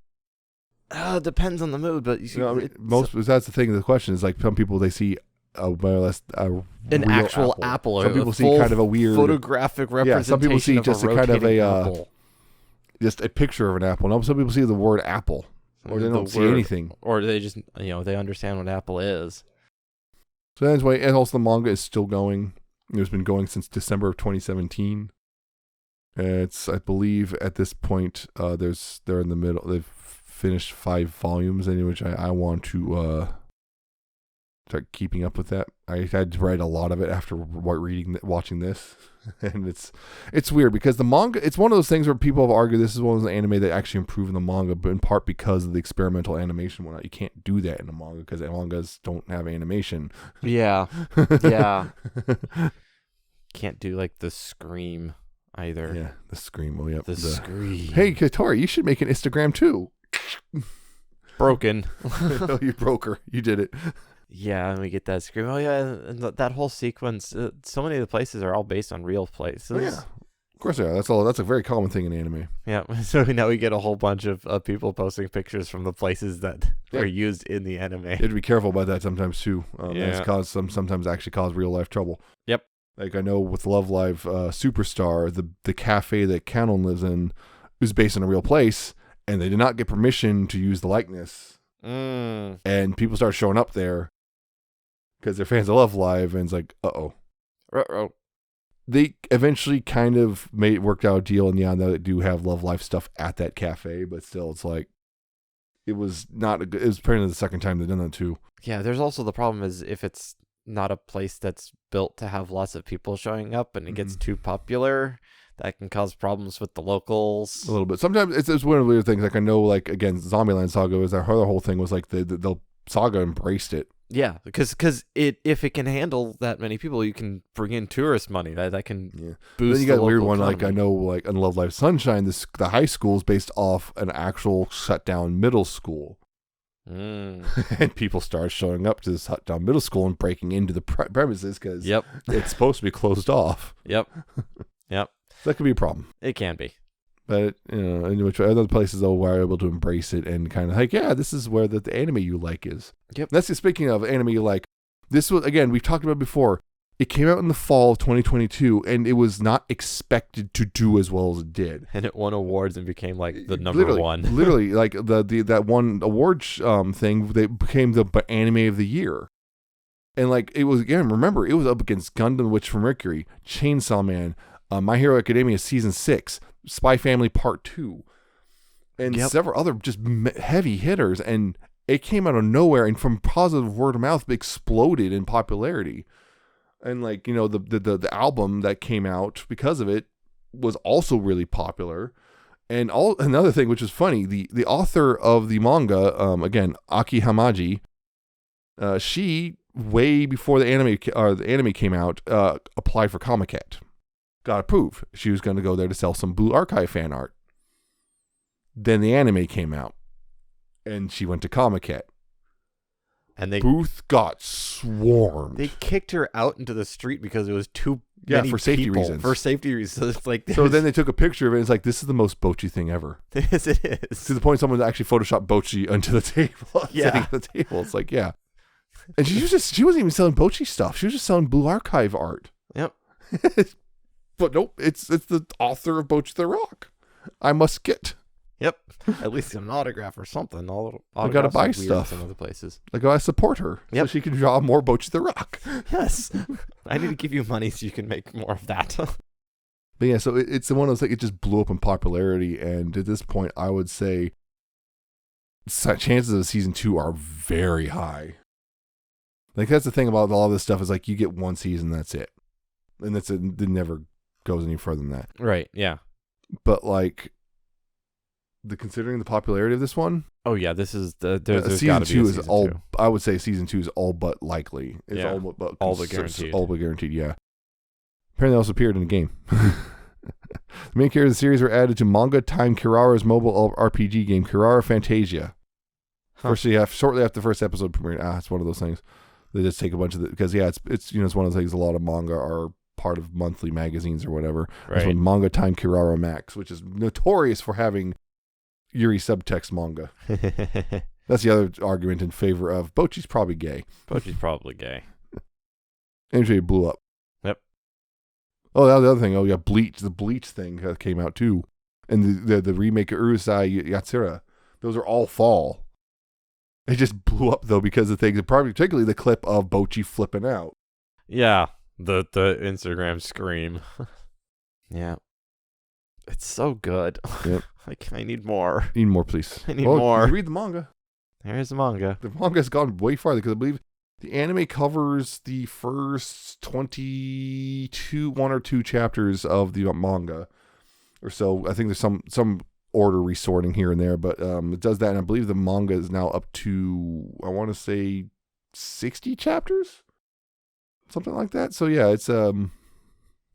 Depends on the mood, but you see, that's the thing. The question is, like, some people, they see more or less an real actual apple. Some people see kind of a weird photographic representation. Some people see of just a kind of a apple. just a picture of an apple. No, some people see the word apple, or they don't see anything, or they just they understand what apple is. So that's why. And also, the manga is still going. It's been going since December of 2017. It's, I believe, at this point, they're in the middle. They've finished 5 volumes, in which I want to start keeping up with that. I had read a lot of it after watching this, and it's weird because the manga. It's one of those things where people have argued this is one of the anime that actually improved in the manga, but in part because of the experimental animation. You can't do that in the manga because the mangas don't have animation. Yeah, yeah. Can't do like the scream either. Yeah, the scream. Oh, yeah, the scream. Hey, Hitori, you should make an Instagram too. Broken. Oh, you broke her. You did it. Yeah, and we get that scream. Oh yeah, and that whole sequence. So many of the places are all based on real places. Oh, yeah, of course they are. That's a very common thing in anime. Yeah, so now we get a whole bunch of people posting pictures from the places that are used in the anime. You have to be careful about that sometimes too. Yeah. It's sometimes actually cause real life trouble. Yep. Like, I know with Love Live Superstar, the cafe that Canon lives in is based in a real place, and they did not get permission to use the likeness. And people start showing up there because they're fans of Love Live, and it's like, uh-oh. They eventually kind of worked out a deal, and yeah, they do have Love Live stuff at that cafe, but still, it's like, it was apparently the second time they've done that too. Yeah, there's also the problem is if it's not a place that's built to have lots of people showing up and it gets too popular, that can cause problems with the locals. A little bit. Sometimes it's one of the weird things. Like, I know, like, again, Zombieland Saga was their whole thing was like the Saga embraced it. Yeah, because if it can handle that many people, you can bring in tourist money. That can boost. Then you got the a weird local one. economy. Like, I know, like, on Love Live Sunshine, the high school is based off an actual shut down middle school. And people start showing up to this shut down middle school and breaking into the premises because it's supposed to be closed off. Yep. That could be a problem. It can be. But, in which other places, though, were able to embrace it and kind of like, yeah, this is where the anime you like is. Yep. That's just, speaking of anime you like, this was, again, we've talked about it before. It came out in the fall of 2022, and it was not expected to do as well as it did. And it won awards and became like the number one. Literally, like that one award thing, they became the anime of the year. And like, it was, again, remember, it was up against Gundam Witch from Mercury, Chainsaw Man, My Hero Academia Season 6, Spy Family Part 2, and several other just heavy hitters. And it came out of nowhere, and from positive word of mouth, exploded in popularity. And like, the album that came out because of it was also really popular. And another thing, which is funny, the author of the manga, again, Aki Hamaji, she, way before the anime came out, applied for Comiket. Got approved. She was going to go there to sell some Blue Archive fan art. Then the anime came out, and she went to Comiket. And booth got swarmed. They kicked her out into the street because it was too many for safety people. reasons. For safety reasons. It's like, so then they took a picture of it, and it's like, this is the most Bocchi thing ever. Yes, it is. To the point someone actually photoshopped Bocchi onto the table. Sitting at the table. It's like, yeah. And she wasn't even selling Bocchi stuff. She was just selling Blue Archive art. Yep. But nope, it's the author of Bocchi the Rock. I must get. Yep. At least an autograph or something. I gotta buy stuff. Some other places. I gotta support her so she can draw more Bocchi the Rock. Yes. I need to give you money so you can make more of that. But yeah, so it's one of those things. It just blew up in popularity, and at this point, I would say chances of season 2 are very high. Like, that's the thing about all this stuff, is like, you get one season, that's it, and that's it. It never goes any further than that. Right. Yeah. But like, considering the popularity of this one, oh yeah, this is there's season 2 is all. 2. I would say season 2 is all but likely. It's all but guaranteed. All but guaranteed. Yeah. Apparently also appeared in the game. The main characters of the series were added to Manga Time Kirara's mobile RPG game, Kirara Fantasia. Shortly after the first episode premiered. It's one of those things. They just take a bunch of because it's one of those things. A lot of manga are part of monthly magazines or whatever. Right. That's when Manga Time Kirara Max, which is notorious for having Yuri subtext manga. That's the other argument in favor of Bocchi's probably gay. Bocchi's probably gay. Anyway, it blew up. Yep. Oh, that was the other thing. Oh, yeah, Bleach. The Bleach thing came out too. And the remake of Urusei Yatsura. Those are all fall. It just blew up, though, because of things, particularly the clip of Bocchi flipping out. Yeah, the Instagram scream. Yeah. It's so good. Yep. I need more. Need more, please. I need more. You read the manga. There's the manga. The manga's gone way farther, because I believe the anime covers the first 1 or 2 chapters of the manga. Or so. I think there's some order resorting here and there, but it does that, and I believe the manga is now up to, I want to say, 60 chapters? Something like that. So yeah, it's there's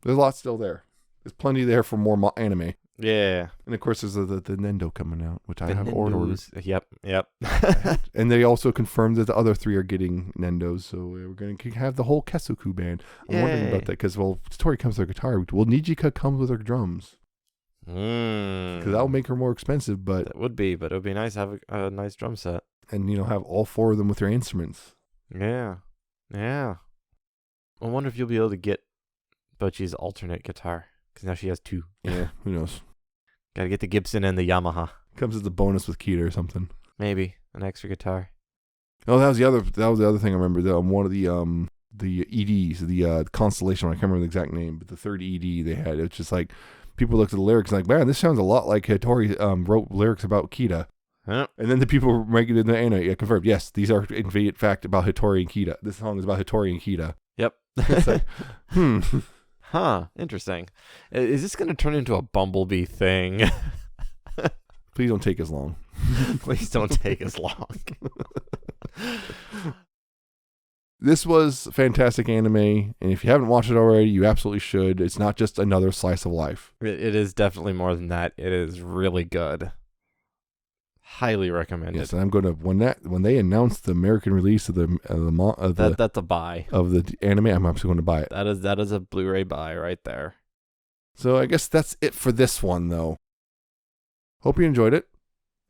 a lot still there. There's plenty there for more anime. Yeah. And of course there's the Nendo coming out, which I have ordered. Yep. And they also confirmed that the other 3 are getting Nendos, so we're going to have the whole Kesuku band. I'm wondering about that, because, well, Tori comes with her guitar. Well, Nijika comes with her drums. Because that will make her more expensive, but... It would be, but it would be nice to have a nice drum set. And, have all 4 of them with their instruments. Yeah. I wonder if you'll be able to get Bocchi's alternate guitar, because now she has 2. Yeah, who knows? Gotta get the Gibson and the Yamaha. Comes as a bonus with Kita or something. Maybe an extra guitar. Oh, that was the other thing I remember. One of the EDs, the Constellation one. I can't remember the exact name, but the third ED they had. It's just like people looked at the lyrics and like, man, this sounds a lot like Hattori wrote lyrics about Kita. Huh? And then the people were making it in the anime. Yeah, confirmed. Yes, these are in fact about Hattori and Kita. This song is about Hattori and Kita. Yep. It's like, Huh. Interesting. Is this going to turn into a Bumblebee thing? Please don't take as long. Please don't take as long. This was fantastic anime, and if you haven't watched it already, you absolutely should. It's not just another slice of life. It is definitely more than that. It is really good. Highly recommended. Yes, and I'm going to when they announce the American release of that's a buy of the anime. I'm absolutely going to buy it. That is a Blu-ray buy right there. So I guess that's it for this one, though. Hope you enjoyed it,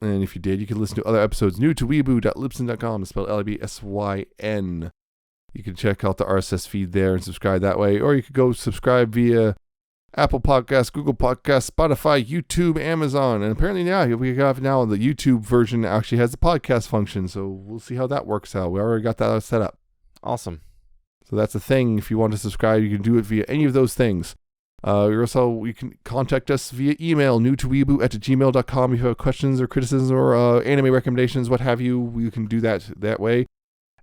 and if you did, you can listen to other episodes new to weeaboo.libsyn.com. It's spelled Libsyn. You can check out the RSS feed there and subscribe that way, or you could go subscribe via Apple Podcasts, Google Podcasts, Spotify, YouTube, Amazon, and apparently now the YouTube version actually has the podcast function, so we'll see how that works out. We already got that set up. Awesome. So that's a thing. If you want to subscribe, you can do it via any of those things. You can contact us via email, newtoweeaboo@gmail.com. If you have questions or criticisms or anime recommendations, what have you, you can do that way.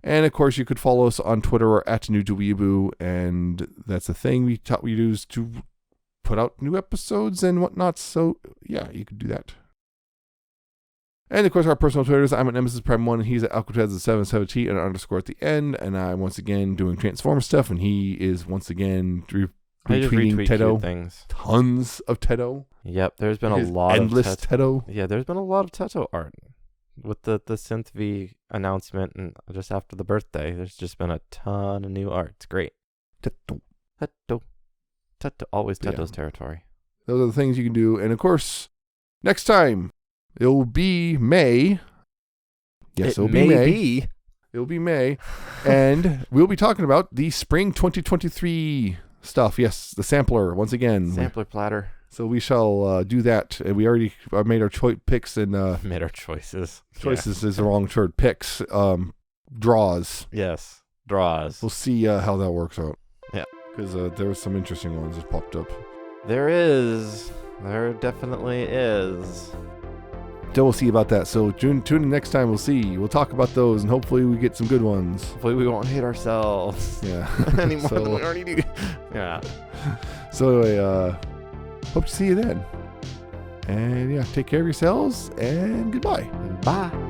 And, of course, you could follow us on Twitter or @newtoweeaboo, and that's the thing we use to put out new episodes and whatnot. So, yeah, you could do that. And, of course, our personal Twitters, I'm at Nemesis Prime 1, and he's at Alcatraz717 and an _ at the end. And I'm once again doing Transformer stuff, and he is once again retweeting Tedo. Things. Tons of Tedo. Yep, there's been a lot endless of Tedo. Yeah, there's been a lot of Teto art. With the Synth V announcement and just after the birthday, there's just been a ton of new art. It's great. Teto. Always Teto's territory. Those are the things you can do. And, of course, next time, it will be May. Yes, it'll be May. It'll be May. And we'll be talking about the spring 2023 stuff. Yes, the sampler, once again. Sampler platter. So we shall do that. And we already made our picks and... made our choices. Choices is the wrong word. Picks. Draws. Yes, draws. We'll see how that works out. Yeah. Because there were some interesting ones that popped up. There is. There definitely is. So we'll see about that. So tune in next time. We'll see. We'll talk about those, and hopefully we get some good ones. Hopefully we won't hate ourselves. Yeah. Any more than we already do. Yeah. So anyway, hope to see you then. And yeah, take care of yourselves, and goodbye. Bye.